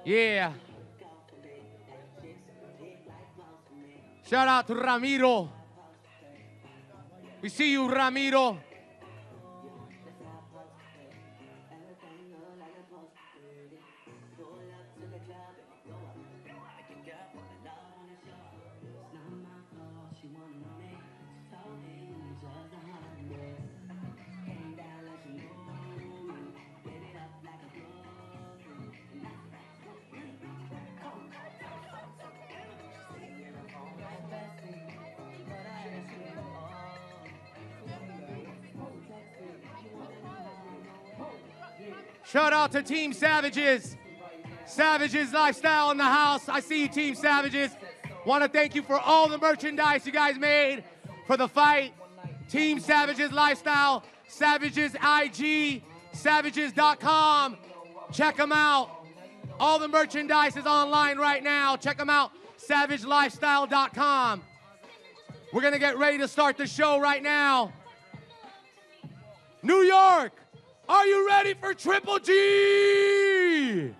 Yeah. Shout out to Ramiro. We see you, Ramiro. Shout out to Team Savages. Savages Lifestyle in the house. I see you, Team Savages. Want to thank you for all the merchandise you guys made for the fight. Team Savages Lifestyle, Savages IG, Savages.com. Check them out. All the merchandise is online right now. Check them out, SavageLifestyle.com. We're going to get ready to start the show right now. New York, are you ready for Triple G?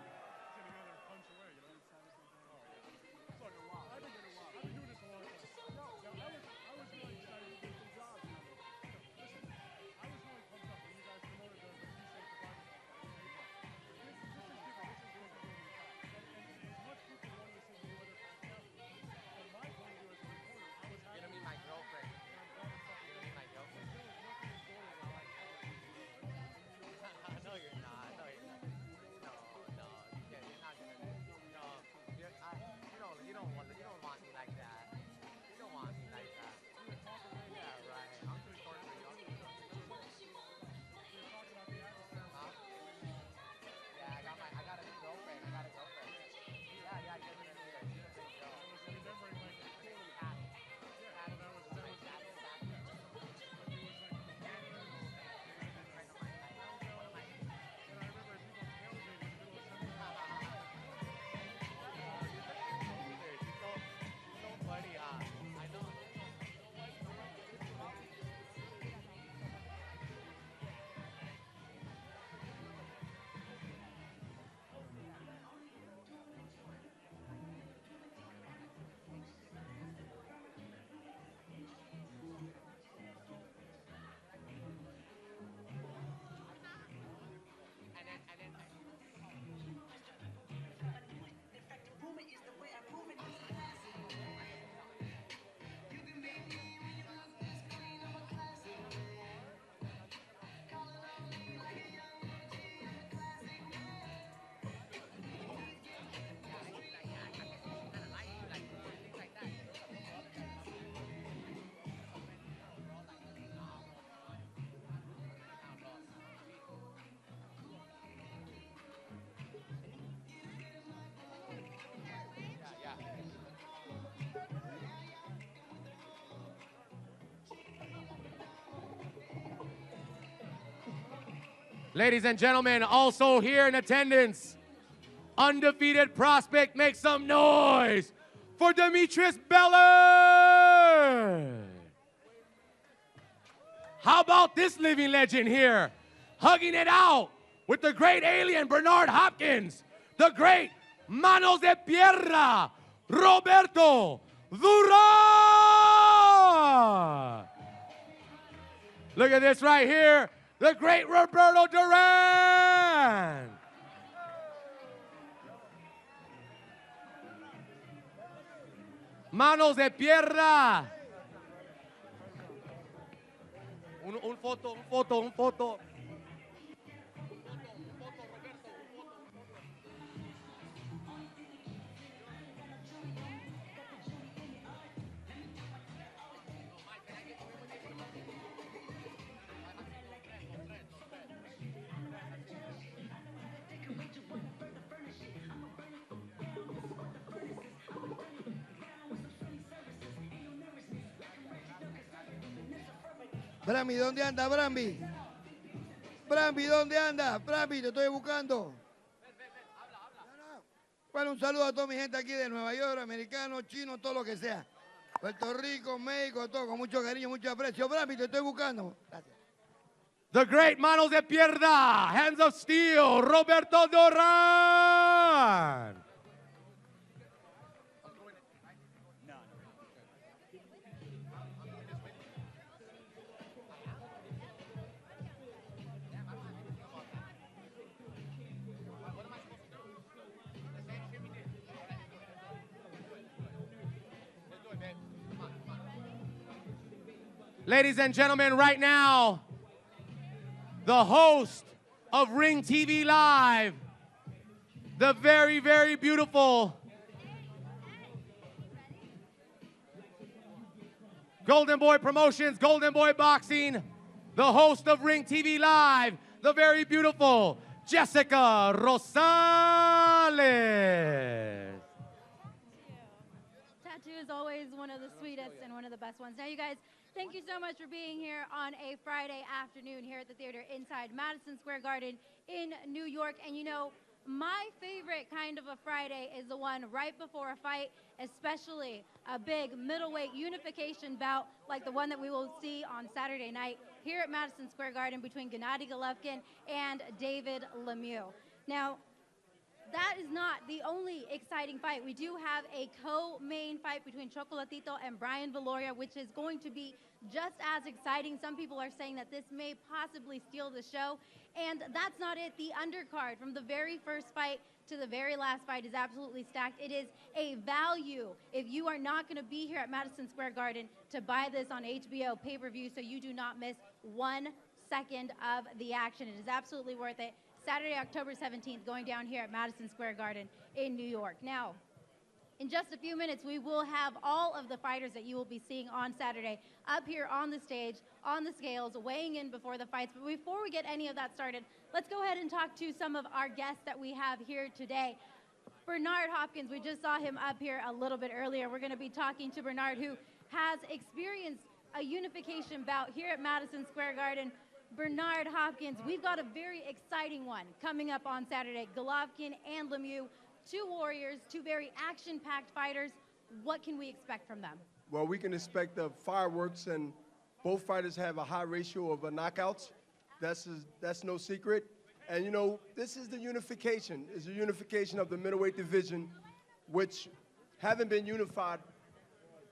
Ladies and gentlemen, also here in attendance, undefeated prospect, make some noise for Demetrius Beller. How about this living legend here, hugging it out with the great alien Bernard Hopkins, the great Manos de Pierra, Roberto Duran. Look at this right here. The great Roberto Duran. Manos de Pierra. Un foto. Brambi, ¿dónde anda, Brambi? Brambi, ¿dónde anda? Brambi, te estoy buscando. Bueno, un saludo a toda mi gente aquí de Nueva York, americanos, chinos, todo lo que sea. Puerto Rico, México, todo, con mucho cariño, mucho aprecio. Brambi, te estoy buscando. Gracias. The great Manos de Pierda, Hands of Steel, Roberto Duran. Ladies and gentlemen, right now, the host of Ring TV Live, the very, very beautiful Golden Boy Promotions, Golden Boy Boxing, the host of Ring TV Live, the very beautiful Jessica Rosales. Tattoo is always one of the sweetest and one of the best ones. Now, you guys, thank you so much for being here on a Friday afternoon here at the theater inside Madison Square Garden in New York. And you know, my favorite kind of a Friday is the one right before a fight, especially a big middleweight unification bout like the one that we will see on Saturday night here at Madison Square Garden between Gennady Golovkin and David Lemieux. Now, that is not the only exciting fight. We do have a co-main fight between Chocolatito and Brian Valoria, which is going to be just as exciting. Some people are saying that this may possibly steal the show. And that's not it. The undercard from the very first fight to the very last fight is absolutely stacked. It is a value if you are not going to be here at Madison Square Garden to buy this on HBO pay-per-view so you do not miss 1 second of the action. It is absolutely worth it. Saturday, October 17th, going down here at Madison Square Garden in New York. Now, in just a few minutes, we will have all of the fighters that you will be seeing on Saturday up here on the stage, on the scales, weighing in before the fights. But before we get any of that started, let's go ahead and talk to some of our guests that we have here today. Bernard Hopkins, we just saw him up here a little bit earlier. We're going to be talking to Bernard, who has experienced a unification bout here at Madison Square Garden. Bernard Hopkins, we've got a very exciting one coming up on Saturday. Golovkin and Lemieux, two warriors, two very action-packed fighters. What can we expect from them? Well, we can expect the fireworks, and both fighters have a high ratio of knockouts. That's no secret. And, you know, this is the unification. It's a unification of the middleweight division, which haven't been unified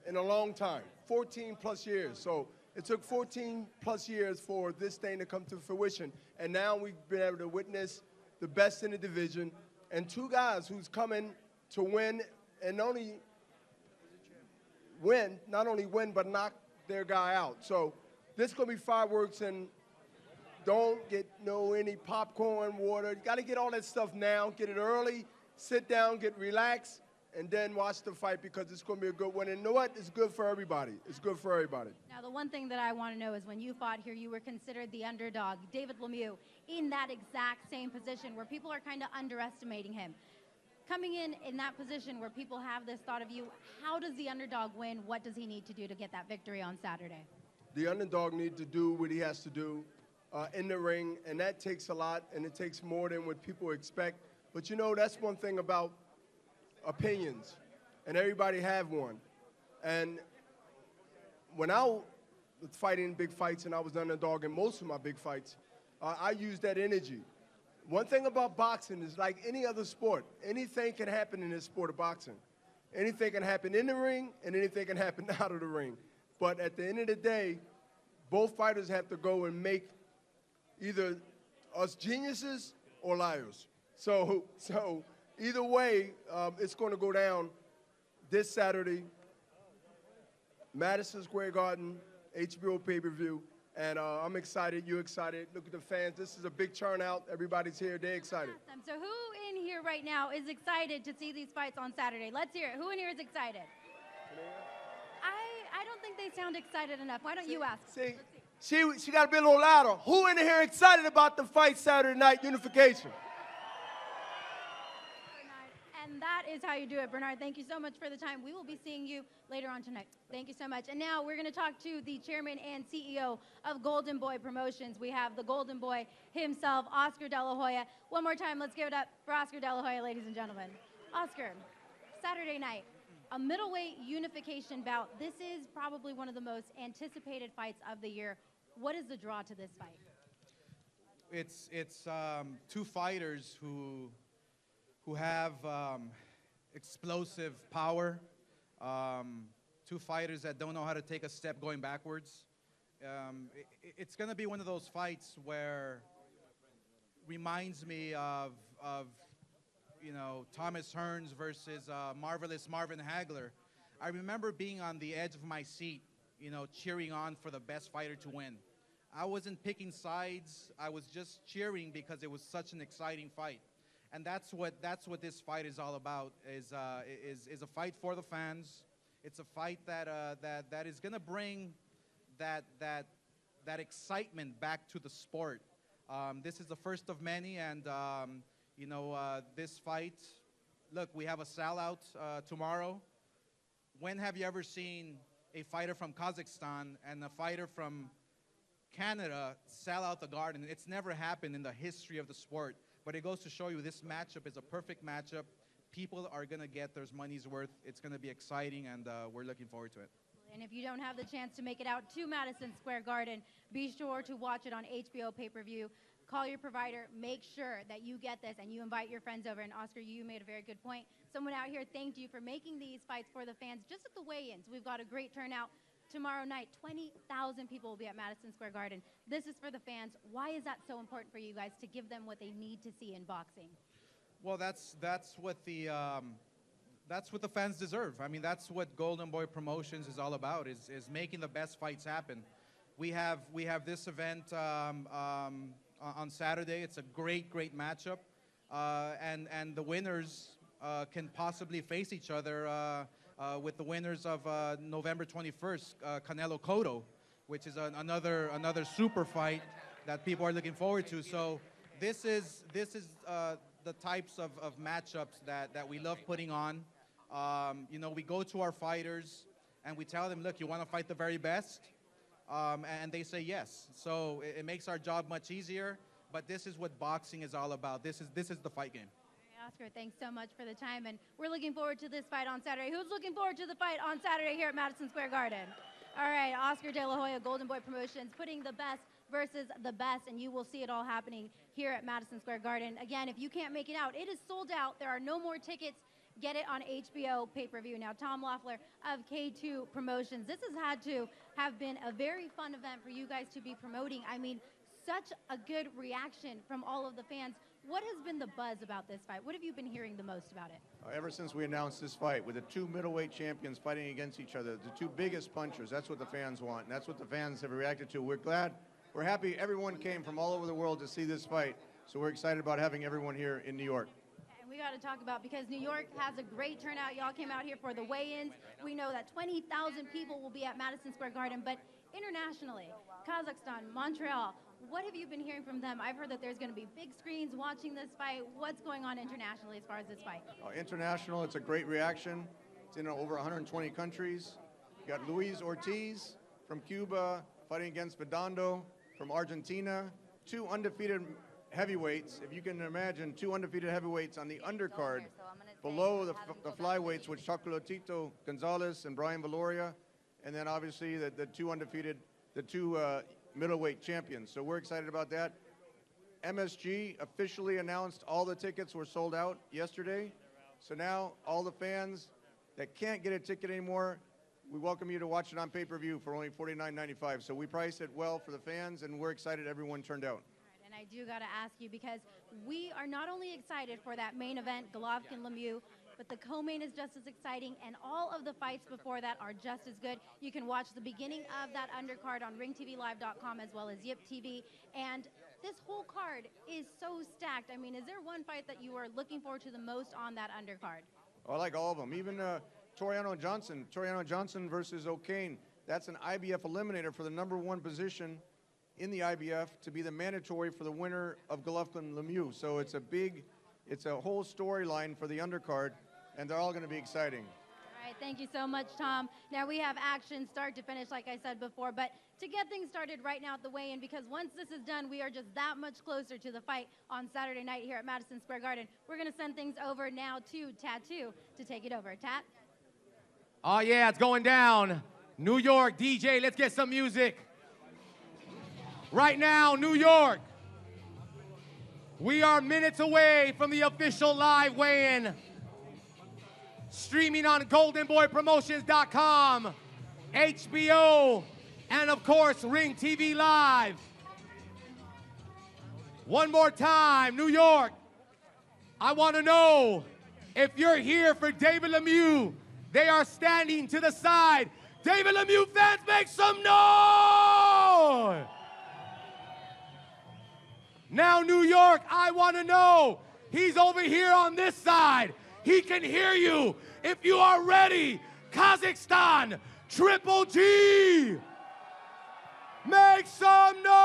in a long time, 14-plus years. So it took 14-plus years for this thing to come to fruition. And now we've been able to witness the best in the division and two guys who's coming to win and not only win, but knock their guy out. So this is going to be fireworks, and don't get any popcorn, water. You got to get all that stuff now. Get it early, sit down, get relaxed, and then watch the fight because it's going to be a good one. And you know what? It's good for everybody. It's good for everybody. Now, the one thing that I want to know is when you fought here, you were considered the underdog. David Lemieux in that exact same position where people are kind of underestimating him. Coming in that position where people have this thought of you, how does the underdog win? What does he need to do to get that victory on Saturday? The underdog needs to do what he has to do in the ring, and that takes a lot, and it takes more than what people expect. But, you know, that's one thing about opinions, and everybody have one. And when I was fighting big fights and I was the underdog in most of my big fights, I used that energy. One thing about boxing is like any other sport, anything can happen in this sport of boxing. Anything can happen in the ring and anything can happen out of the ring. But at the end of the day, both fighters have to go and make either us geniuses or liars. So either way, it's going to go down this Saturday, Madison Square Garden, HBO pay-per-view. And I'm excited. You're excited. Look at the fans. This is a big turnout. Everybody's here. They're excited. Awesome. So who in here right now is excited to see these fights on Saturday? Let's hear it. Who in here is excited? I don't think they sound excited enough. Why don't you ask? She got to be a little louder. Who in here excited about the fight Saturday night unification? And that is how you do it, Bernard. Thank you so much for the time. We will be seeing you later on tonight. Thank you so much. And now we're going to talk to the chairman and CEO of Golden Boy Promotions. We have the Golden Boy himself, Oscar De La Hoya. One more time, let's give it up for Oscar De La Hoya, ladies and gentlemen. Oscar, Saturday night, a middleweight unification bout. This is probably one of the most anticipated fights of the year. What is the draw to this fight? It's two fighters who have explosive power. Two fighters that don't know how to take a step going backwards. It's going to be one of those fights where reminds me of Thomas Hearns versus Marvelous Marvin Hagler. I remember being on the edge of my seat, cheering on for the best fighter to win. I wasn't picking sides. I was just cheering because it was such an exciting fight. And that's what this fight is all about. Is a fight for the fans. It's a fight that is going to bring that excitement back to the sport. This is the first of many, and this fight. Look, we have a sellout tomorrow. When have you ever seen a fighter from Kazakhstan and a fighter from Canada sell out the Garden? It's never happened in the history of the sport. But it goes to show you this matchup is a perfect matchup. People are going to get their money's worth. It's going to be exciting, and we're looking forward to it. And if you don't have the chance to make it out to Madison Square Garden, be sure to watch it on HBO pay-per-view. Call your provider. Make sure that you get this, and you invite your friends over. And Oscar, you made a very good point. Someone out here thanked you for making these fights for the fans just at the weigh-ins. We've got a great turnout. Tomorrow night, 20,000 people will be at Madison Square Garden. This is for the fans. Why is that so important for you guys to give them what they need to see in boxing? Well, that's what the fans deserve. I mean, that's what Golden Boy Promotions is all about, is making the best fights happen. We have this event on Saturday. It's a great matchup, and the winners can possibly face each other with the winners of November 21st, Canelo Cotto, which is another super fight that people are looking forward to. So this is the types of matchups that we love putting on. We go to our fighters and we tell them, look, you want to fight the very best? And they say yes. So it makes our job much easier. But this is what boxing is all about. This is the fight game. Oscar, thanks so much for the time, and we're looking forward to this fight on Saturday. Who's looking forward to the fight on Saturday here at Madison Square Garden? All right, Oscar De La Hoya, Golden Boy Promotions, putting the best versus the best, and you will see it all happening here at Madison Square Garden. Again, if you can't make it out, it is sold out. There are no more tickets. Get it on HBO pay-per-view. Now, Tom Loeffler of K2 Promotions, this has had to have been a very fun event for you guys to be promoting. I mean, such a good reaction from all of the fans. What has been the buzz about this fight? What have you been hearing the most about it? Ever since we announced this fight, with the two middleweight champions fighting against each other, the two biggest punchers, that's what the fans want, and that's what the fans have reacted to. We're glad, we're happy everyone came from all over the world to see this fight, so we're excited about having everyone here in New York. And we got to talk about, because New York has a great turnout. Y'all came out here for the weigh-ins. We know that 20,000 people will be at Madison Square Garden, but internationally, Kazakhstan, Montreal, what have you been hearing from them? I've heard that there's going to be big screens watching this fight. What's going on internationally as far as this fight? International, it's a great reaction. It's in over 120 countries. You got Luis Ortiz from Cuba fighting against Vondo from Argentina. Two undefeated heavyweights. If you can imagine, two undefeated heavyweights on the undercard. Below the flyweights, which Chocolatito Gonzalez and Brian Valoria. And then obviously the two undefeated, the two middleweight champions. So we're excited about that. MSG officially announced all the tickets were sold out yesterday. So now all the fans that can't get a ticket anymore, we welcome you to watch it on pay-per-view for only $49.95. So we priced it well for the fans, and we're excited everyone turned out. And I do got to ask you, because we are not only excited for that main event, Golovkin Lemieux, but the co-main is just as exciting, and all of the fights before that are just as good. You can watch the beginning of that undercard on ringtvlive.com as well as Yip TV, and this whole card is so stacked. I mean, is there one fight that you are looking forward to the most on that undercard? Oh, I like all of them. Even Toriano Johnson versus O'Kane. That's an IBF eliminator for the #1 position in the IBF to be the mandatory for the winner of Golovkin Lemieux. So it's a whole storyline for the undercard, and they're all going to be exciting. All right, thank you so much, Tom. Now we have action start to finish, like I said before, but to get things started right now at the weigh-in, because once this is done, we are just that much closer to the fight on Saturday night here at Madison Square Garden. We're going to send things over now to Tattoo to take it over. Tat? Oh, yeah, it's going down. New York, DJ, let's get some music. Right now, New York. We are minutes away from the official live weigh-in. Streaming on goldenboypromotions.com, HBO, and of course, Ring TV Live. One more time, New York. I want to know if you're here for David Lemieux. They are standing to the side. David Lemieux fans, make some noise! Now, New York, I want to know. He's over here on this side. He can hear you. If you are ready, Kazakhstan, Triple G, make some noise!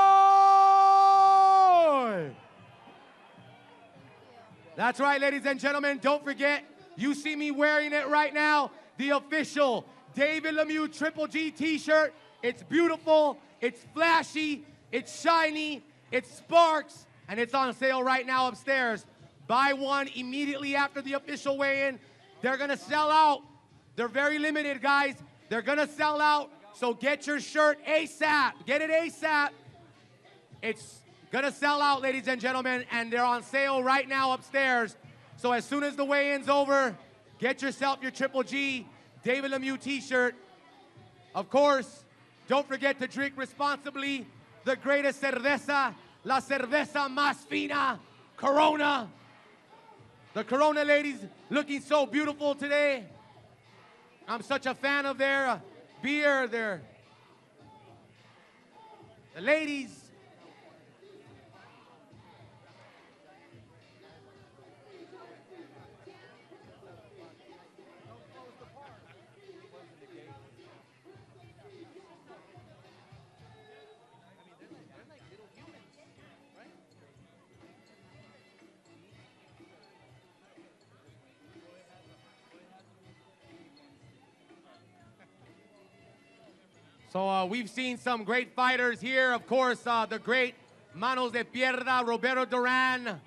That's right, ladies and gentlemen. Don't forget, you see me wearing it right now, the official David Lemieux Triple G t-shirt. It's beautiful, it's flashy, it's shiny, it sparks, and it's on sale right now upstairs. Buy one immediately after the official weigh-in. They're gonna sell out. They're very limited, guys. They're gonna sell out, so get your shirt ASAP. Get it ASAP. It's gonna sell out, ladies and gentlemen, and they're on sale right now upstairs. So as soon as the weigh-in's over, get yourself your Triple G David Lemieux t-shirt. Of course, don't forget to drink responsibly. The greatest cerveza, la cerveza más fina, Corona. The Corona ladies looking so beautiful today. I'm such a fan of their beer, the ladies. So we've seen some great fighters here. Of course, the great Manos de Pierda, Roberto Duran,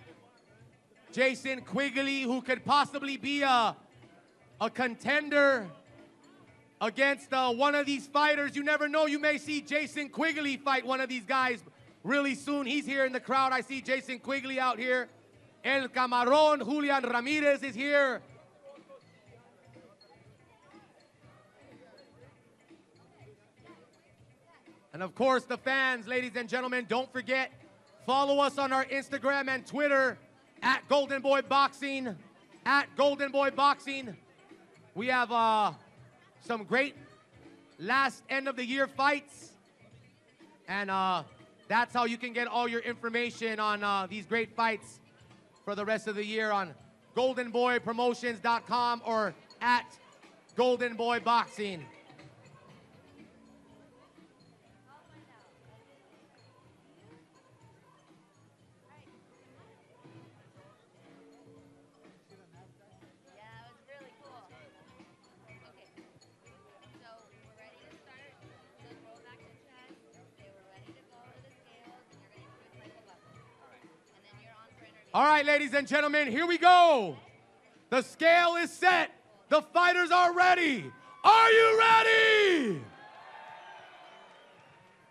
Jason Quigley, who could possibly be a contender against one of these fighters. You never know. You may see Jason Quigley fight one of these guys really soon. He's here in the crowd. I see Jason Quigley out here. El Camarón, Julian Ramirez is here. And of course, the fans, ladies and gentlemen, don't forget, follow us on our Instagram and Twitter at Golden Boy Boxing, at Golden Boy Boxing. We have some great last end of the year fights. And that's how you can get all your information on these great fights for the rest of the year on goldenboypromotions.com or at Golden Boy Boxing. All right, ladies and gentlemen, here we go. The scale is set. The fighters are ready. Are you ready?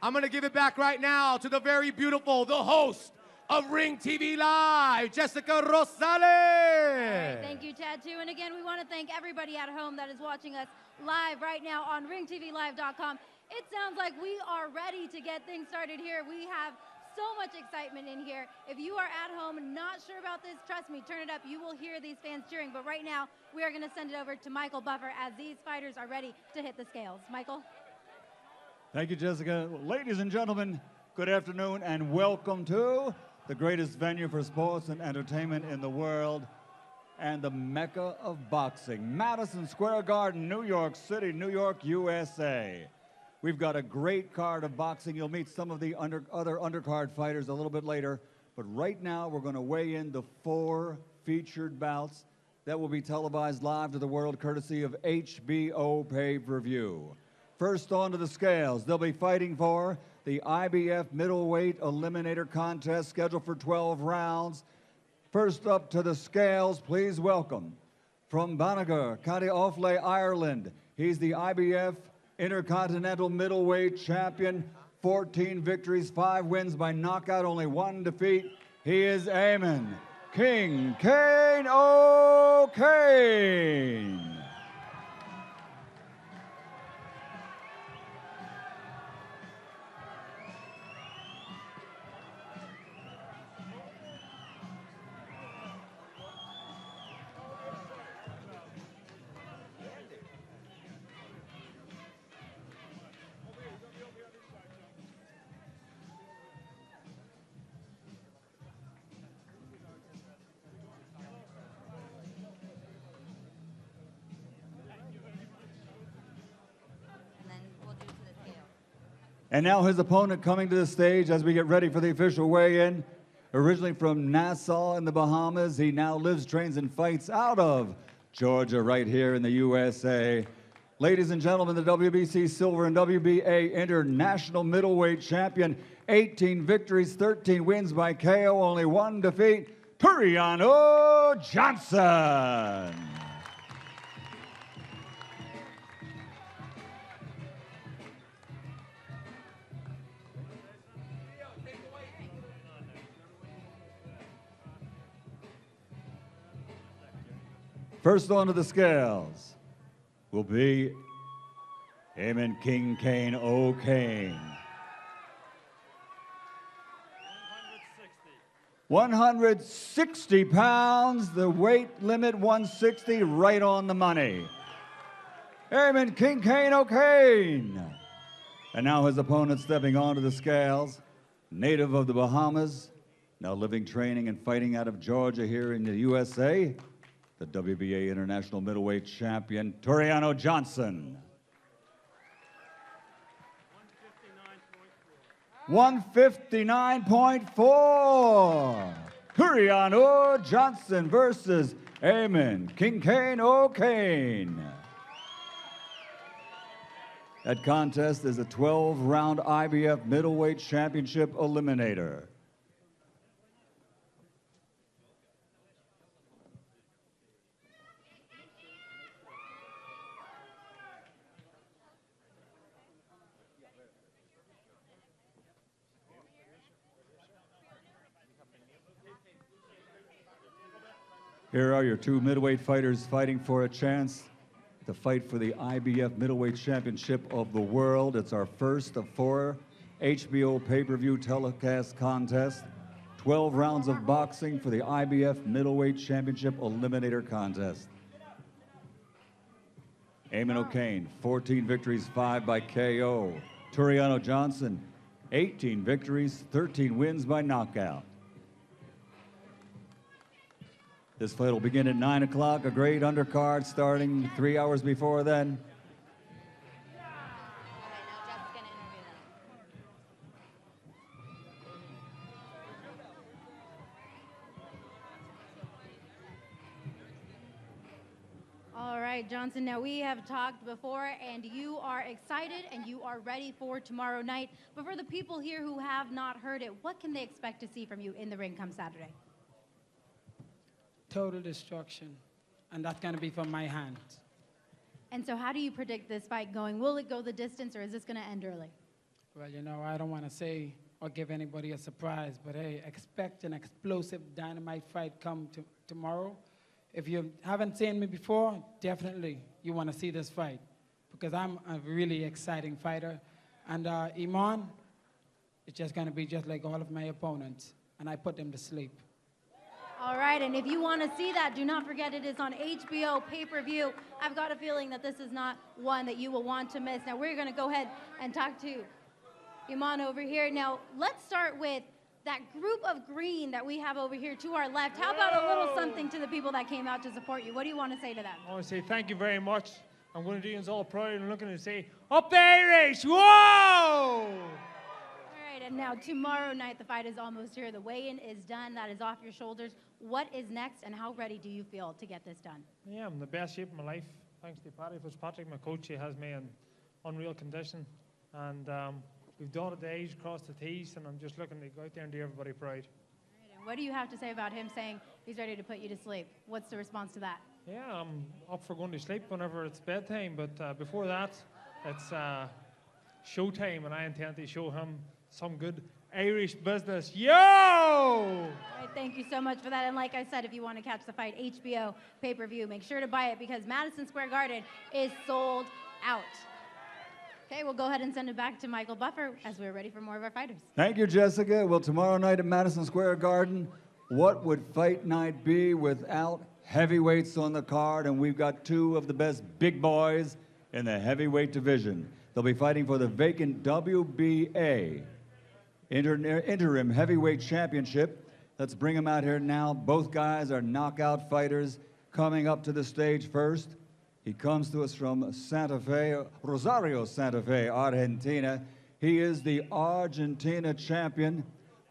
I'm going to give it back right now to the very beautiful, the host of Ring TV Live, Jessica Rosales. All right, thank you, Chad, too. And again, we want to thank everybody at home that is watching us live right now on ringtvlive.com. It sounds like we are ready to get things started here. We have so much excitement in here. If you are at home not sure about this, trust me, turn it up. You will hear these fans cheering. But right now, we are going to send it over to Michael Buffer as these fighters are ready to hit the scales. Michael? Thank you, Jessica. Ladies and gentlemen, good afternoon and welcome to the greatest venue for sports and entertainment in the world and the Mecca of boxing, Madison Square Garden, New York City, New York, USA. We've got a great card of boxing. You'll meet some of the other undercard fighters a little bit later. But right now, we're going to weigh in the 4 featured bouts that will be televised live to the world courtesy of HBO pay-per-view. First onto the scales, they'll be fighting for the IBF middleweight eliminator contest scheduled for 12 rounds. First up to the scales, please welcome from Banagher, County Offaly, Ireland. He's the IBF Intercontinental Middleweight Champion, 14 victories, 5 wins by knockout, only 1 defeat. He is Eamon King Kane O'Kane. And now his opponent coming to the stage as we get ready for the official weigh-in. Originally from Nassau in the Bahamas, he now lives, trains, and fights out of Georgia right here in the USA. Ladies and gentlemen, the WBC Silver and WBA International Middleweight Champion, 18 victories, 13 wins by KO, only one defeat, Turiano Johnson. First onto the scales will be Eamon King Kane O'Kane. 160 pounds, the weight limit 160, right on the money. Eamon King Kane O'Kane. And now his opponent stepping onto the scales, native of the Bahamas, now living, training, and fighting out of Georgia here in the USA, the WBA International Middleweight Champion, Turiano Johnson. 159.4. Turiano Johnson versus Eamon King Kane O'Kane. That contest is a 12-round IBF Middleweight Championship Eliminator. Here are your two middleweight fighters fighting for a chance to fight for the IBF Middleweight Championship of the World. It's our first of 4 HBO pay-per-view telecast contests. 12 rounds of boxing for the IBF Middleweight Championship Eliminator Contest. Eamon O'Kane, 14 victories, 5 by KO. Turiano Johnson, 18 victories, 13 wins by knockout. This fight will begin at 9 o'clock, a great undercard starting 3 hours before then. All right, Johnson, now we have talked before and you are excited and you are ready for tomorrow night. But for the people here who have not heard it, what can they expect to see from you in the ring come Saturday? Total destruction, and that's going to be from my hands. And so how do you predict this fight going? Will it go the distance or is this going to end early? Well, you know, I don't want to say or give anybody a surprise, but hey, expect an explosive dynamite fight come tomorrow. If you haven't seen me before, definitely you want to see this fight because I'm a really exciting fighter. And Iman, it's just going to be just like all of my opponents, and I put them to sleep. All right, and if you want to see that, do not forget it is on HBO pay-per-view. I've got a feeling that this is not one that you will want to miss. Now, we're going to go ahead and talk to Iman over here. Now, let's start with that group of green that we have over here to our left. How about a little something to the people that came out to support you? What do you want to say to them? I want to say thank you very much. I'm going to do this all proud and looking to say, up the Irish, whoa! And now tomorrow night, the fight is almost here. The weigh-in is done. That is off your shoulders. What is next, and how ready do you feel to get this done? Yeah, I'm in the best shape of my life. Thanks to Paddy Fitzpatrick, my coach. He has me in unreal condition. And we've dotted the I's, crossed the T's, and I'm just looking to go out there and do everybody proud. All right, and what do you have to say about him saying he's ready to put you to sleep? What's the response to that? Yeah, I'm up for going to sleep whenever it's bedtime. But before that, it's showtime, and I intend to show him some good Irish business. Yo! All right, thank you so much for that. And like I said, if you want to catch the fight, HBO pay-per-view, make sure to buy it because Madison Square Garden is sold out. Okay, we'll go ahead and send it back to Michael Buffer as we're ready for more of our fighters. Thank you, Jessica. Well, tomorrow night at Madison Square Garden, what would fight night be without heavyweights on the card? And we've got two of the best big boys in the heavyweight division. They'll be fighting for the vacant WBA interim heavyweight championship. Let's bring them out here now. Both guys are knockout fighters. Coming up to the stage first, he comes to us from Santa Fe, Rosario, Santa Fe, Argentina. He is the Argentina champion.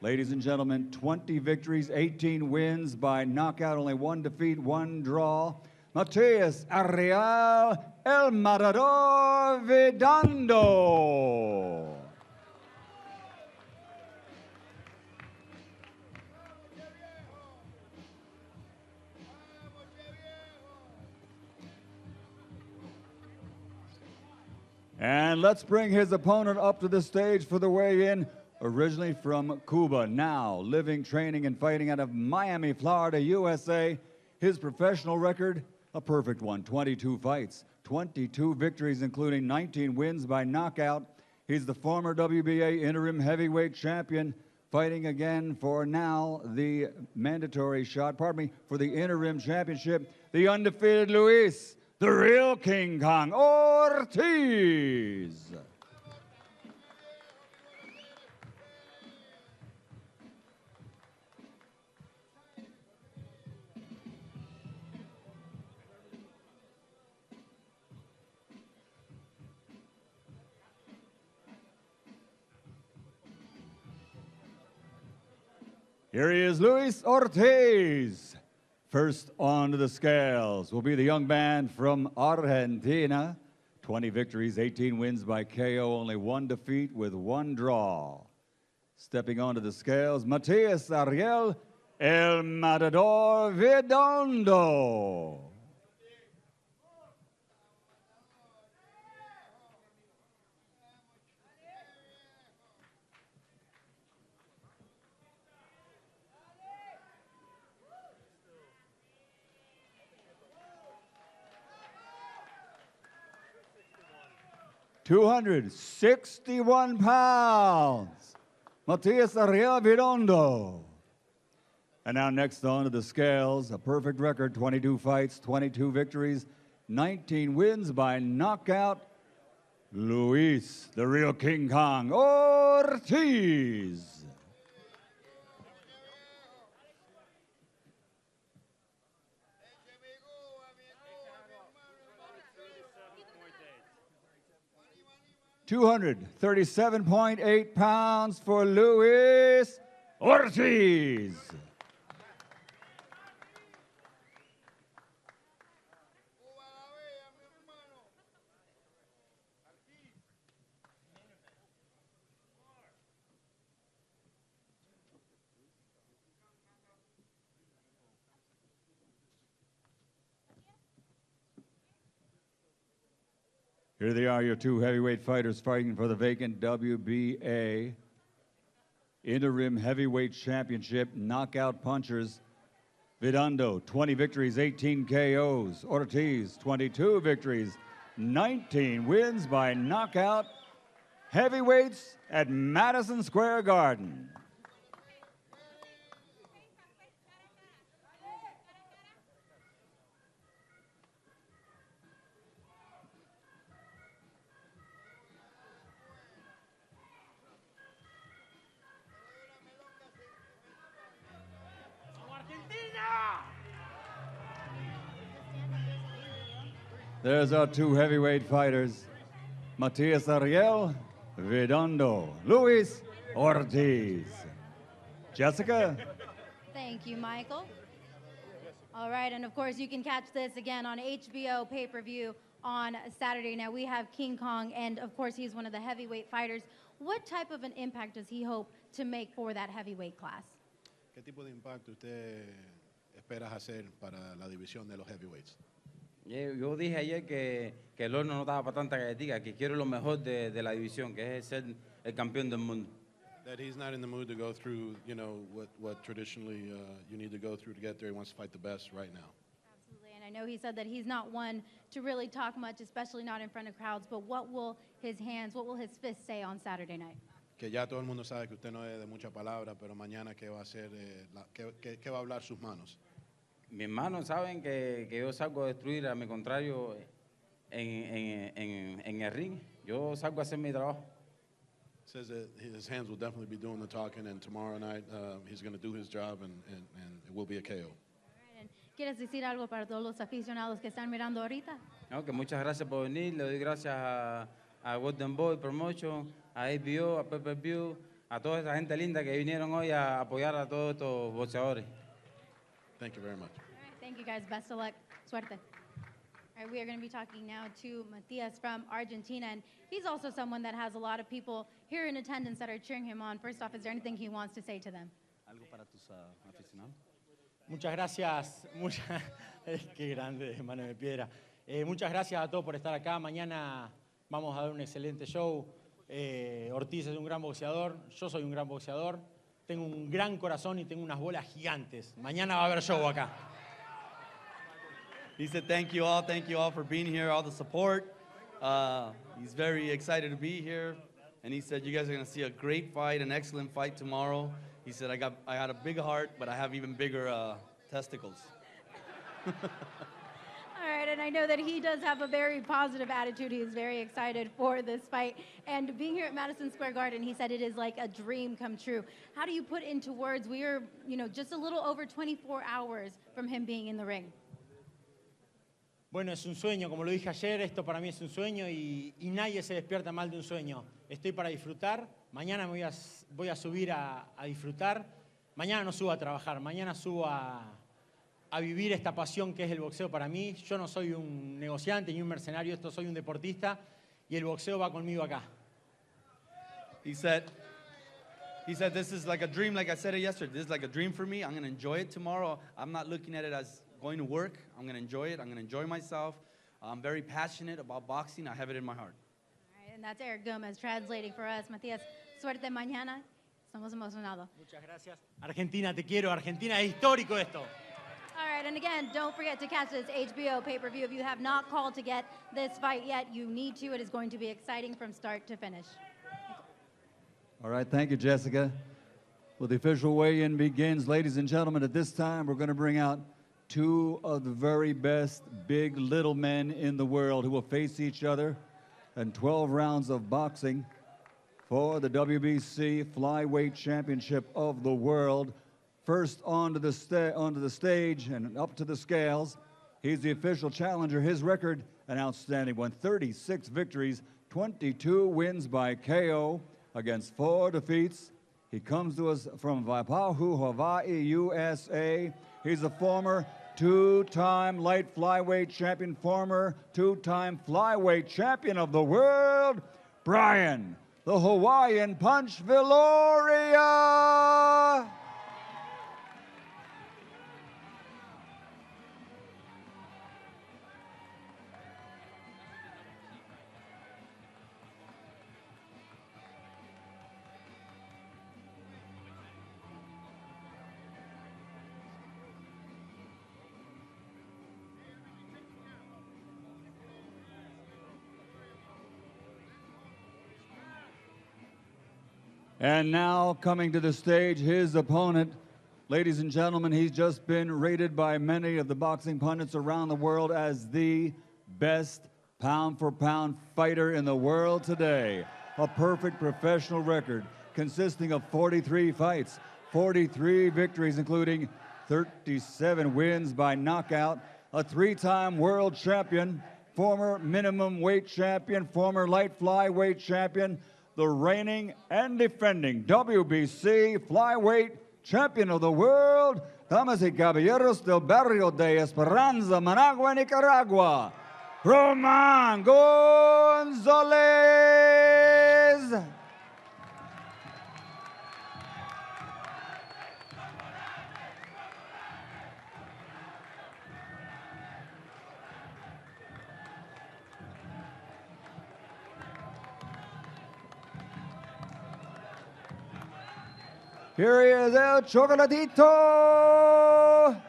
Ladies and gentlemen, 20 victories, 18 wins by knockout, only 1 defeat, 1 draw. Matias Ariel El Matador Vondo. And let's bring his opponent up to the stage for the weigh-in. Originally from Cuba, now living, training, and fighting out of Miami, Florida, USA. His professional record, a perfect one, 22 fights, 22 victories, including 19 wins by knockout. He's the former WBA interim heavyweight champion, fighting again for now the mandatory shot, for the interim championship, the undefeated Luis, the real King Kong, Ortiz. Here he is, Luis Ortiz. First onto the scales will be the young man from Argentina. 20 victories, 18 wins by KO, only 1 defeat with 1 draw. Stepping onto the scales, Matias Ariel El Matador Vondo. 261 pounds, Matias Ariel Vondo. And now next on to the scales, a perfect record, 22 fights, 22 victories, 19 wins by knockout, Luis, the real King Kong, Ortiz. $237.8 pounds for Luis Ortiz. Here they are, your two heavyweight fighters fighting for the vacant WBA interim heavyweight championship, knockout punchers. Vondo, 20 victories, 18 KOs. Ortiz, 22 victories, 19 wins by knockout. Heavyweights at Madison Square Garden. There's our two heavyweight fighters, Matias Ariel Vondo, Luis Ortiz. Jessica? Thank you, Michael. All right, and of course you can catch this again on HBO pay-per-view on Saturday. Now we have King Kong, and of course he's one of the heavyweight fighters. What type of an impact does he hope to make for that heavyweight class? ¿Qué tipo de impacto usted espera hacer para la división de los heavyweights? Yo dije ayer que el horno no estaba para tanta galletica, que quiero lo mejor de la división, que es ser el campeón del mundo. that he's not in the mood to go through, you know, what traditionally you need to go through to get there. He wants to fight the best right now. Absolutely, and I know he said that he's not one to really talk much, especially not in front of crowds, but what will his fists say on Saturday night? Que ya todo el mundo sabe que usted no es de mucha palabra, pero mañana qué va a hacer, qué va a hablar sus manos. Mis manos saben que yo salgo a destruir a mi contrario en el ring. Yo salgo a hacer mi trabajo. Says that his hands will definitely be doing the talking, and tomorrow night he's going to do his job, and it will be a KO. ¿Quieres decir algo para todos los aficionados que están mirando ahorita? No, que muchas gracias por venir. Le doy gracias a Golden Boy Promotion, a HBO, a Pepper View, a toda esa gente linda que vinieron hoy a apoyar a todos estos boxeadores. Thank you very much. All right, thank you guys. Best of luck. Suerte. All right, we are going to be talking now to Matias from Argentina, and he's also someone that has a lot of people here in attendance that are cheering him on. First off, is there anything he wants to say to them? ¿Algo para tus aficionados? Muchas gracias. Qué grande, mano de piedra. Muchas gracias a todos por estar acá. Mañana vamos a dar un excelente show. Ortiz es un gran boxeador, yo soy un gran boxeador. Tengo un gran corazón y tengo unas bolas gigantes. Mañana va a haber show acá. He said, thank you all for being here, all the support. He's very excited to be here. And he said, you guys are going to see a great fight, an excellent fight tomorrow. He said, I got a big heart, but I have even bigger testicles. All right, and I know that he does have a very positive attitude. He is very excited for this fight. And being here at Madison Square Garden, he said it is like a dream come true. How do you put into words, we are, just a little over 24 hours from him being in the ring? Bueno, es un sueño, como lo dije ayer, esto para mí es un sueño y nadie se despierta mal de un sueño. Estoy para disfrutar, mañana me voy a subir a disfrutar, mañana no subo a trabajar, mañana subo a vivir esta pasión que es el boxeo para mí. Yo no soy un negociante ni un mercenario, esto soy un deportista y el boxeo va conmigo acá. He said, this is like a dream, like I said it yesterday. This is like a dream for me. I'm going to enjoy it tomorrow. I'm not looking at it as going to work. I'm going to enjoy it. I'm going to enjoy myself. I'm very passionate about boxing. I have it in my heart. All right, and that's Eric Gomez translating for us. Matías, suerte mañana. Estamos emocionados. Muchas gracias. Argentina, te quiero. Argentina, es histórico esto. All right, and again, don't forget to catch this HBO pay-per-view. If you have not called to get this fight yet, you need to. It is going to be exciting from start to finish. All right, thank you, Jessica. Well, the official weigh-in begins. Ladies and gentlemen, at this time, we're going to bring out two of the very best big little men in the world who will face each other in 12 rounds of boxing for the WBC Flyweight Championship of the world. First onto the stage and up to the scales, he's the official challenger. His record, an outstanding one, 36 victories, 22 wins by KO against 4 defeats. He comes to us from Waipahu, Hawaii, USA. He's a former two-time light flyweight champion, former two-time flyweight champion of the world, Brian, the Hawaiian Punch Valoria. And now coming to the stage, his opponent. Ladies and gentlemen, he's just been rated by many of the boxing pundits around the world as the best pound-for-pound fighter in the world today. A perfect professional record consisting of 43 fights, 43 victories, including 37 wins by knockout, a 3-time world champion, former minimum weight champion, former light flyweight champion, the reigning and defending WBC Flyweight Champion of the World, damas y caballeros del barrio de Esperanza, Managua, Nicaragua, Roman Gonzalez. Here he is, El Chocolatito.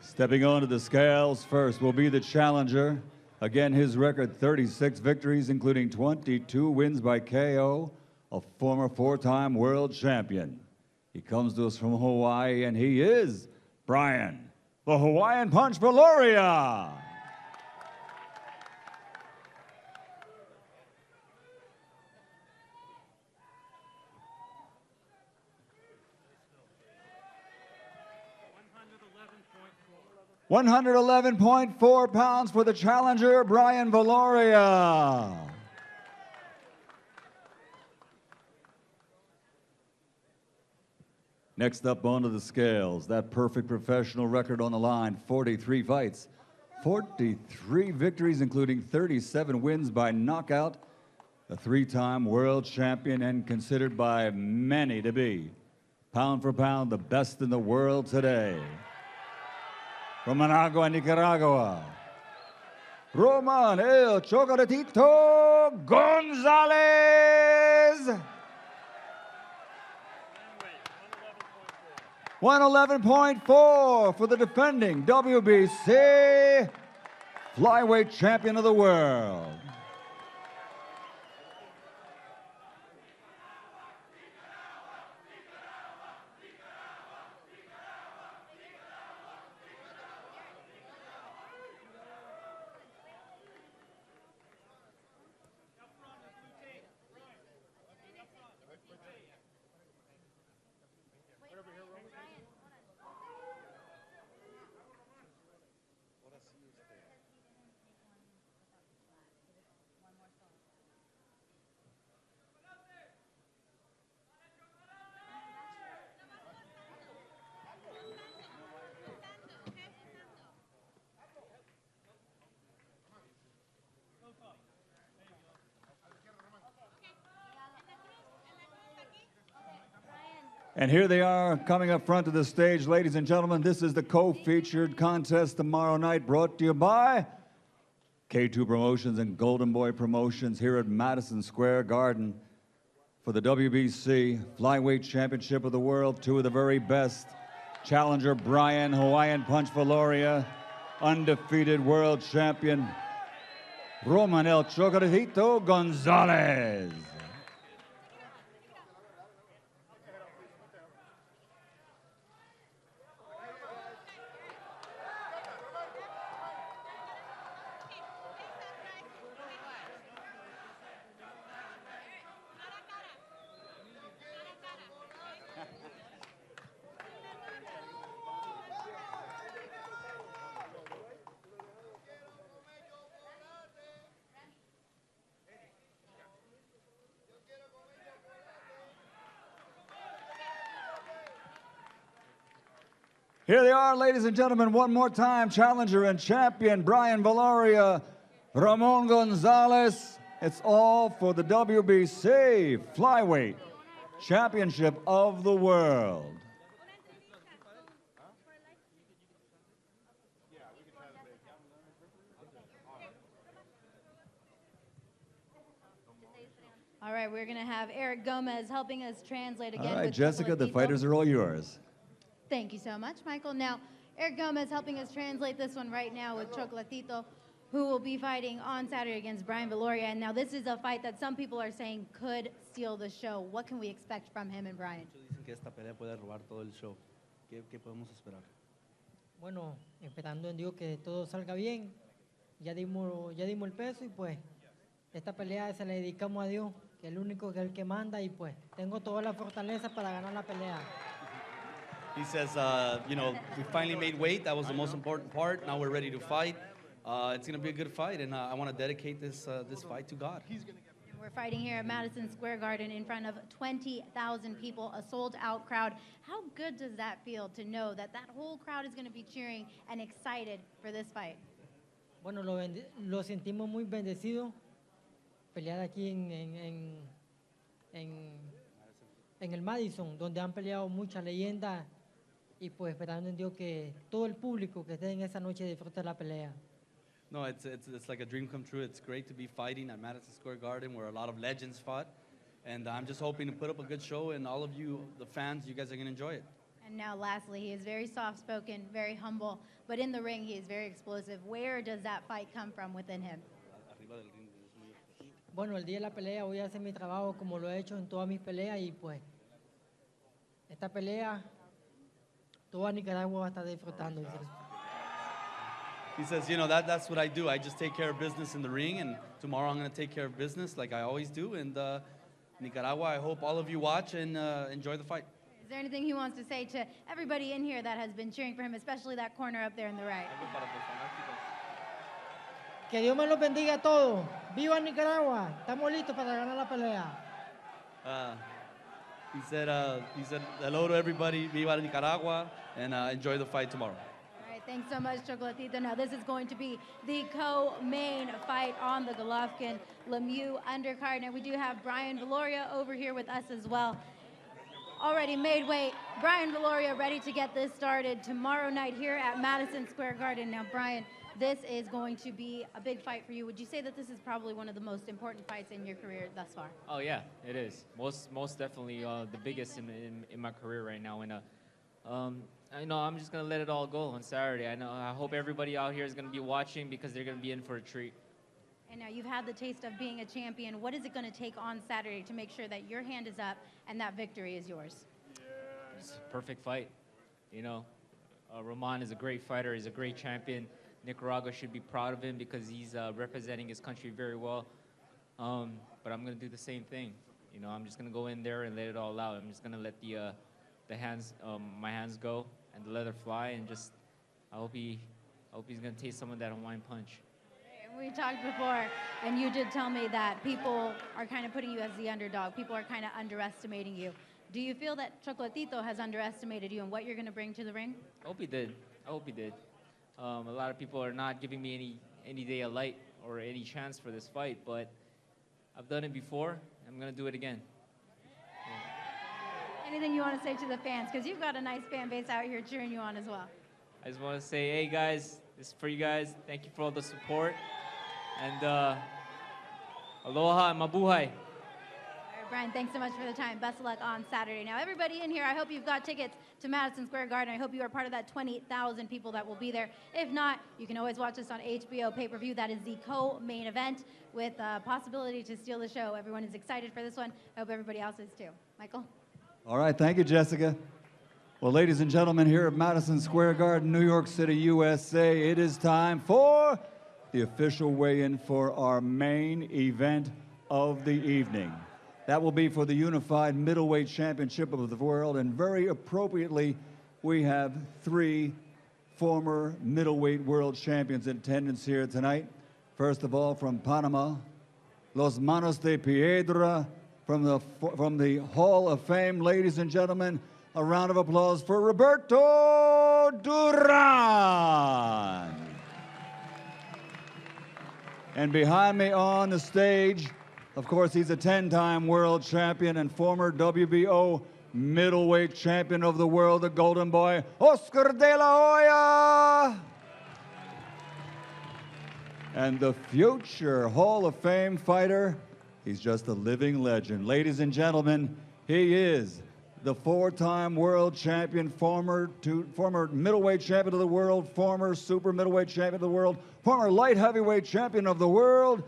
Stepping onto the scales first will be the challenger. Again, his record 36 victories, including 22 wins by KO, a former four-time world champion. He comes to us from Hawaii, and he is Brian, the Hawaiian Punch Valoria. £111.4 for the challenger, Brian Valoria. Next up onto the scales, that perfect professional record on the line, 43 fights, 43 victories, including 37 wins by knockout, a three-time world champion and considered by many to be, pound for pound, the best in the world today. From Managua, Nicaragua, Roman El Chocolatito Gonzalez. 111.4 for the defending WBC flyweight champion of the world. And here they are coming up front of the stage, ladies and gentlemen. This is the co-featured contest tomorrow night, brought to you by K2 Promotions and Golden Boy Promotions here at Madison Square Garden for the WBC Flyweight Championship of the World. Two of the very best. Challenger Brian Hawaiian Punch Valoria, undefeated world champion Roman El Chocolatito Gonzalez. Here they are, ladies and gentlemen, one more time, challenger and champion Brian Valoria, Ramon Gonzalez. It's all for the WBC Flyweight Championship of the World. All right, we're going to have Eric Gomez helping us translate again. All right, with Jessica, the Chocolatito. fighters are all yours. Thank you so much, Michael. Now, Eric Gomez helping us translate this one right now with Chocolatito, who will be fighting on Saturday against Brian Valoria. And now this is a fight that some people are saying could steal the show. What can we expect from him and Brian? Dicen que esta pelea puede robar todo el show. ¿Qué podemos esperar? Bueno, esperando en Dios que todo salga bien. Ya dimos el peso y pues esta pelea se la dedicamos a Dios, que es el único que es el que manda, y pues tengo toda la fortaleza para ganar la pelea. He says, you know, we finally made weight. That was the most important part. Now we're ready to fight. It's going to be a good fight, and I want to dedicate this fight to God. We're fighting here at Madison Square Garden in front of 20,000 people, a sold-out crowd. How good does that feel to know that that whole crowd is going to be cheering and excited for this fight? Bueno, lo sentimos muy bendecidos. Pelear aquí en el Madison, donde han peleado muchas leyendas, y pues esperando en Dios que todo el público que esté en esa noche disfrute la pelea. No, it's like a dream come true. It's great to be fighting at Madison Square Garden where a lot of legends fought. And I'm just hoping to put up a good show, and all of you, the fans, you guys are going to enjoy it. And now lastly, he is very soft-spoken, very humble, but in the ring he is very explosive. Where does that fight come from within him? Bueno, el día de la pelea voy a hacer mi trabajo como lo he hecho en todas mis peleas y pues esta pelea toda Nicaragua va a estar disfrutando. He says, you know, that's what I do. I just take care of business in the ring, and tomorrow I'm going to take care of business like I always do. And Nicaragua, I hope all of you watch and enjoy the fight. Is there anything he wants to say to everybody in here that has been cheering for him, especially that corner up there in the right? Que Dios me los bendiga a todos. ¡Viva Nicaragua! Estamos listos para ganar la pelea. He said hello to everybody, viva Nicaragua, and enjoy the fight tomorrow. All right, thanks so much, Chocolatito. Now this is going to be the co-main fight on the Golovkin Lemieux undercard. Now we do have Brian Valoria over here with us as well. Already made weight. Brian Valoria ready to get this started tomorrow night here at Madison Square Garden. Now, Brian, this is going to be a big fight for you. Would you say that this is probably one of the most important fights in your career thus far? Oh yeah, it is. Most definitely the biggest in my career right now. And I know I'm just gonna let it all go on Saturday. I hope everybody out here is gonna be watching because they're gonna be in for a treat. And now you've had the taste of being a champion. What is it going to take on Saturday to make sure that your hand is up and that victory is yours? It's a perfect fight. You know, Roman is a great fighter. He's a great champion. Nicaragua should be proud of him because he's representing his country very well. But I'm going to do the same thing. You know, I'm just going to go in there and let it all out. I'm just going to let my hands go and the leather fly, and just I hope he's going to taste some of that Hawaiian punch. We talked before, and you did tell me that people are kind of putting you as the underdog. People are kind of underestimating you. Do you feel that Chocolatito has underestimated you and what you're going to bring to the ring? I hope he did. A lot of people are not giving me any day of light or any chance for this fight, but I've done it before. I'm going to do it again. Anything you want to say to the fans? Because you've got a nice fan base out here cheering you on as well. I just want to say, hey, guys, this is for you guys. Thank you for all the support. And aloha and mabuhay. All right, Brian, thanks so much for the time. Best of luck on Saturday. Now, everybody in here, I hope you've got tickets to Madison Square Garden. I hope you are part of that 20,000 people that will be there. If not, you can always watch us on HBO pay-per-view. That is the co-main event with possibility to steal the show. Everyone is excited for this one. I hope everybody else is too. Michael? All right, thank you, Jessica. Well, ladies and gentlemen, here at Madison Square Garden, New York City, USA, it is time for the official weigh-in for our main event of the evening. That will be for the Unified Middleweight Championship of the World, and very appropriately, we have 3 former middleweight world champions in attendance here tonight. First of all, from Panama, Los Manos de Piedra, from the Hall of Fame, ladies and gentlemen, a round of applause for Roberto Duran. And behind me on the stage, of course, he's a 10-time world champion and former WBO middleweight champion of the world, the Golden Boy, Oscar de la Hoya. And the future Hall of Fame fighter, he's just a living legend. Ladies and gentlemen, he is the 4-time world champion, former middleweight champion of the world, former super middleweight champion of the world, former light heavyweight champion of the world,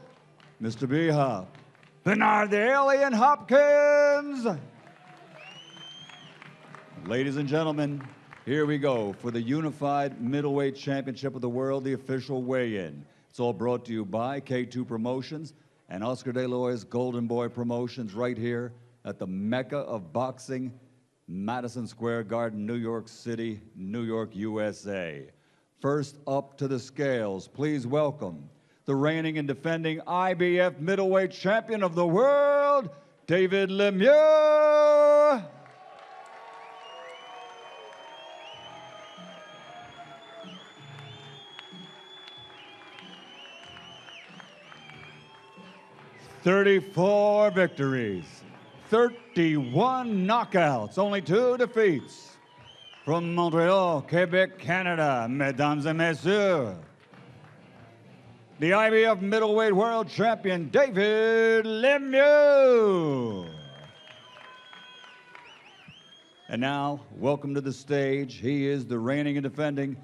Mr. B-Hop, Bernard the Alien Hopkins. Ladies and gentlemen, here we go for the Unified Middleweight Championship of the World, the official weigh-in. It's all brought to you by K2 Promotions and Oscar de la Hoya's Golden Boy Promotions right here at the Mecca of Boxing, Madison Square Garden, New York City, New York, USA. First up to the scales, please welcome the reigning and defending IBF middleweight champion of the world, David Lemieux. "34 victories, 31 knockouts, only 2 defeats. From Montreal, Quebec, Canada, mesdames et messieurs, the IBF middleweight world champion, David Lemieux. And now, welcome to the stage. He is the reigning and defending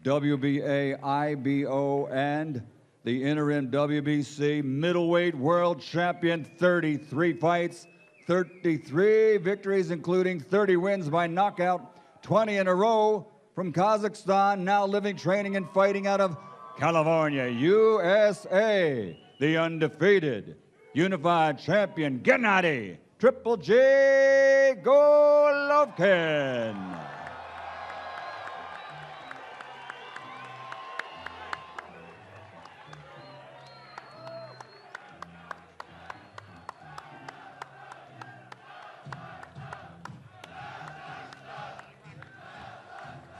WBA, IBO, and the interim WBC middleweight world champion, 33 fights, 33 victories, including 30 wins by knockout, 20 in a row, from Kazakhstan, now living, training, and fighting out of California, USA, the undefeated, unified champion, Gennady, Triple G Golovkin.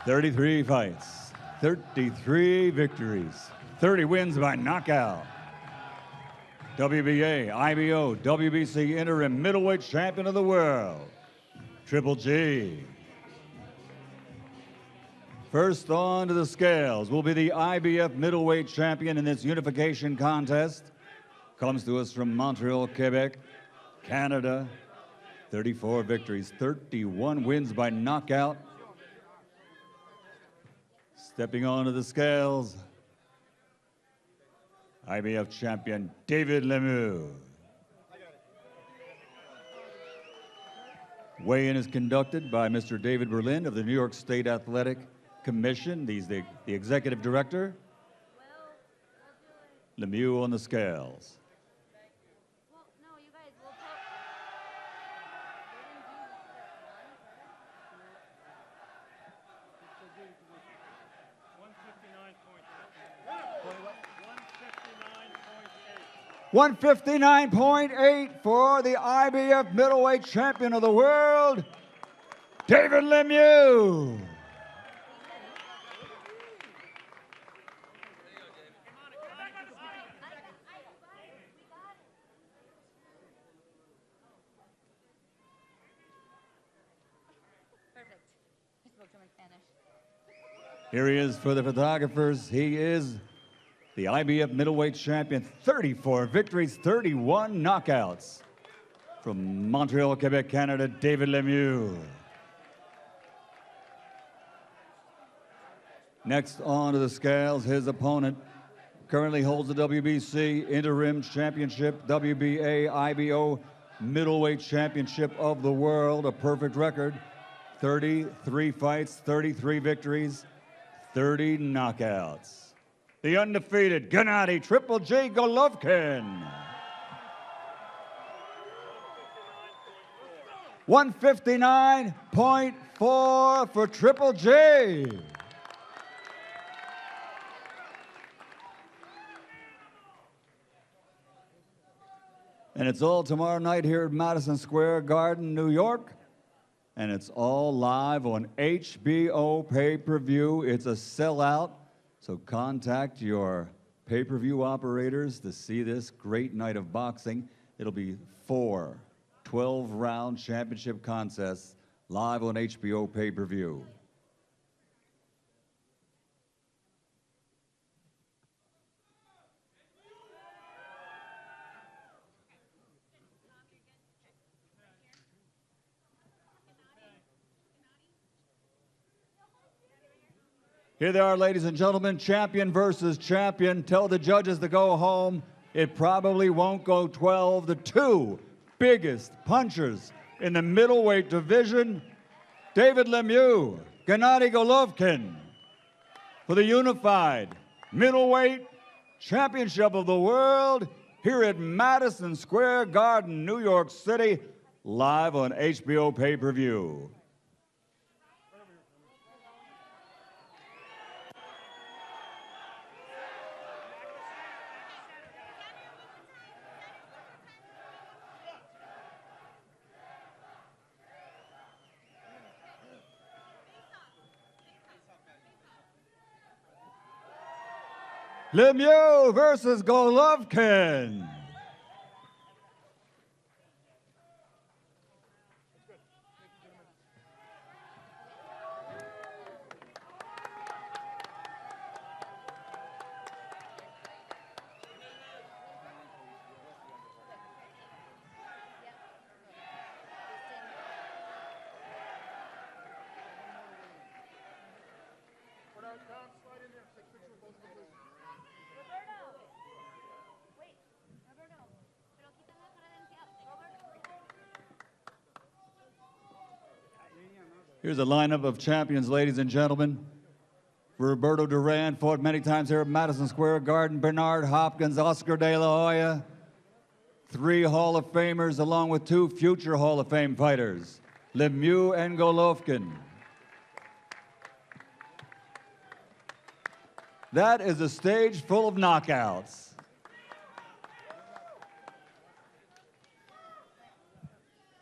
"33 fights, 33 victories, 30 wins by knockout. WBA, IBO, WBC interim middleweight champion of the world, Triple G." First on to the scales will be the IBF middleweight champion in this unification contest. Comes to us from Montreal, Quebec, Canada. 34 victories, 31 wins by knockout. Stepping onto the scales, IBF champion David Lemieux. Weigh-in is conducted by Mr. David Berlin of the New York State Athletic Commission. He's the executive director. Lemieux on the scales. 159.8 for the IBF middleweight champion of the world, David Lemieux. Perfect. I spoke to him in Spanish. Here he is for the photographers. He is the IBF middleweight champion, 34 victories, 31 knockouts. From Montreal, Quebec, Canada, David Lemieux. Next on to the scales, his opponent currently holds the WBC interim championship, WBA, IBO middleweight championship of the world, a perfect record. 33 fights, 33 victories, 30 knockouts. The undefeated Gennady Triple G Golovkin. 159.4 for Triple G. And it's all tomorrow night here at Madison Square Garden, New York. And it's all live on HBO pay-per-view. It's a sellout. So contact your pay-per-view operators to see this great night of boxing. It'll be 4 12-round championship contests live on HBO pay-per-view. Here they are, ladies and gentlemen, champion versus champion. Tell the judges to go home. It probably won't go 12. The two biggest punchers in the middleweight division, David Lemieux, Gennady Golovkin, for the unified middleweight championship of the world here at Madison Square Garden, New York City, live on HBO pay-per-view. Lemieux versus Golovkin. Here's a lineup of champions, ladies and gentlemen. Roberto Duran fought many times here at Madison Square Garden. Bernard Hopkins, Oscar De La Hoya. 3 Hall of Famers along with 2 future Hall of Fame fighters, Lemieux and Golovkin. That is a stage full of knockouts.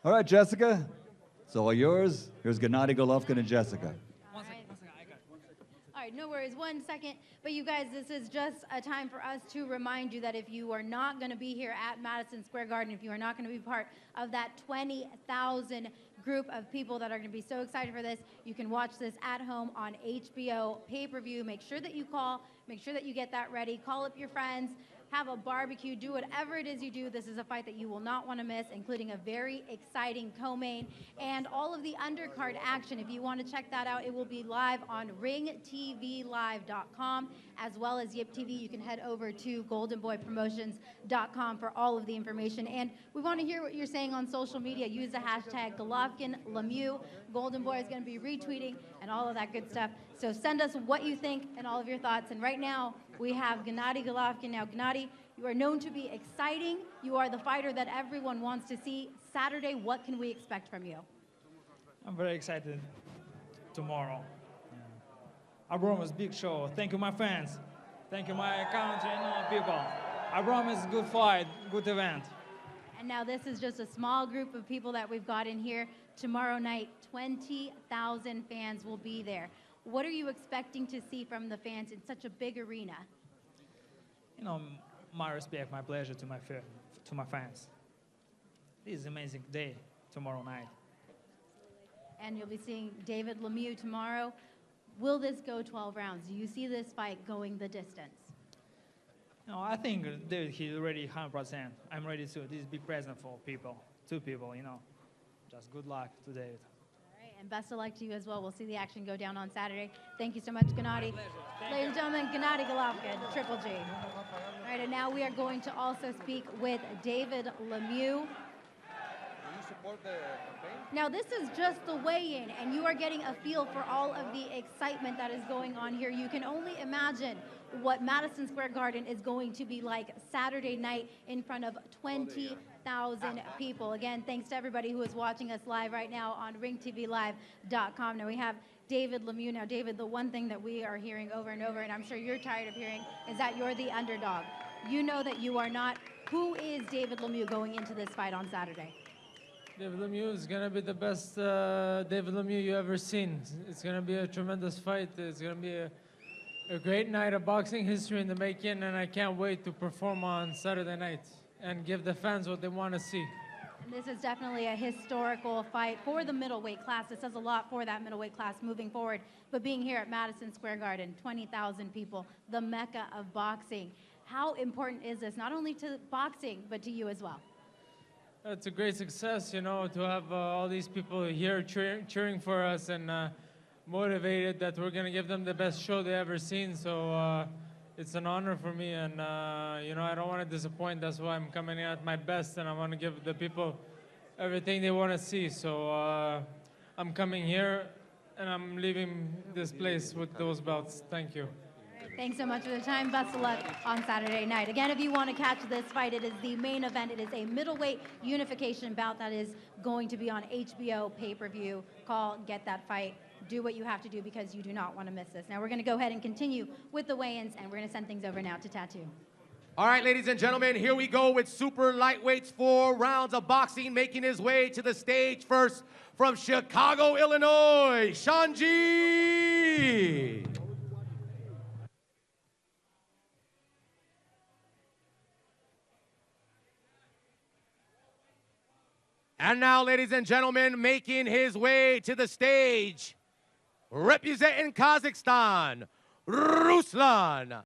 All right, Jessica, it's all yours. Here's Gennady Golovkin and Jessica. All right, no worries, 1 second. But you guys, this is just a time for us to remind you that if you are not going to be here at Madison Square Garden, if you are not going to be part of that 20,000 group of people that are going to be so excited for this, you can watch this at home on HBO pay-per-view. Make sure that you call, make sure that you get that ready, call up your friends, have a barbecue, do whatever it is you do. This is a fight that you will not want to miss, including a very exciting co-main and all of the undercard action. If you want to check that out, it will be live on ringtvlive.com as well as Yip TV. You can head over to goldenboypromotions.com for all of the information. And we want to hear what you're saying on social media. Use the hashtag Golovkin Lemieux. Golden Boy is going to be retweeting and all of that good stuff. So send us what you think and all of your thoughts. And right now, we have Gennady Golovkin. Now, Gennady, you are known to be exciting. You are the fighter that everyone wants to see. Saturday, what can we expect from you? I'm very excited tomorrow. I promise big show. Thank you, my fans. Thank you, my country and all people. I promise good fight, good event. And now this is just a small group of people that we've got in here. Tomorrow night, 20,000 fans will be there. What are you expecting to see from the fans in such a big arena? You know, my respect, my pleasure to my fans. This is an amazing day tomorrow night. And you'll be seeing David Lemieux tomorrow. Will this go 12 rounds? Do you see this fight going the distance? No, I think he's ready 100%. I'm ready to. This is big present for people, 2 people, you know. Just good luck to David. All right, and best of luck to you as well. We'll see the action go down on Saturday. Thank you so much, Gennady. Ladies and gentlemen, Gennady Golovkin, Triple G. All right, and now we are going to also speak with David Lemieux. Now, this is just the weigh-in, and you are getting a feel for all of the excitement that is going on here. You can only imagine what Madison Square Garden is going to be like Saturday night in front of 20,000 people. Again, thanks to everybody who is watching us live right now on ringtvlive.com. Now, we have David Lemieux. Now, David, the one thing that we are hearing over and over, and I'm sure you're tired of hearing, is that you're the underdog. You know that you are not. Who is David Lemieux going into this fight on Saturday? David Lemieux is going to be the best David Lemieux you ever seen. It's going to be a tremendous fight. It's going to be a great night of boxing history in the making, and I can't wait to perform on Saturday night and give the fans what they want to see. And this is definitely a historical fight for the middleweight class. It says a lot for that middleweight class moving forward. But being here at Madison Square Garden, 20,000 people, the mecca of boxing. How important is this, not only to boxing, but to you as well? It's a great success, you know, to have all these people here cheering for us and motivated that we're going to give them the best show they ever seen. So it's an honor for me, and, you know, I don't want to disappoint. That's why I'm coming in at my best, and I want to give the people everything they want to see. So I'm coming here, and I'm leaving this place with those belts. Thank you. Thanks so much for the time. Best of luck on Saturday night. Again, if you want to catch this fight, it is the main event. It is a middleweight unification bout that is going to be on HBO pay-per-view. Call, get that fight. Do what you have to do because you do not want to miss this. Now, we're going to go ahead and continue with the weigh-ins, and we're going to send things over now to Tattoo. All right, ladies and gentlemen, here we go with super lightweights, 4 rounds of boxing, making his way to the stage first from Chicago, Illinois, Shanji. And now, ladies and gentlemen, making his way to the stage, representing Kazakhstan, Ruslan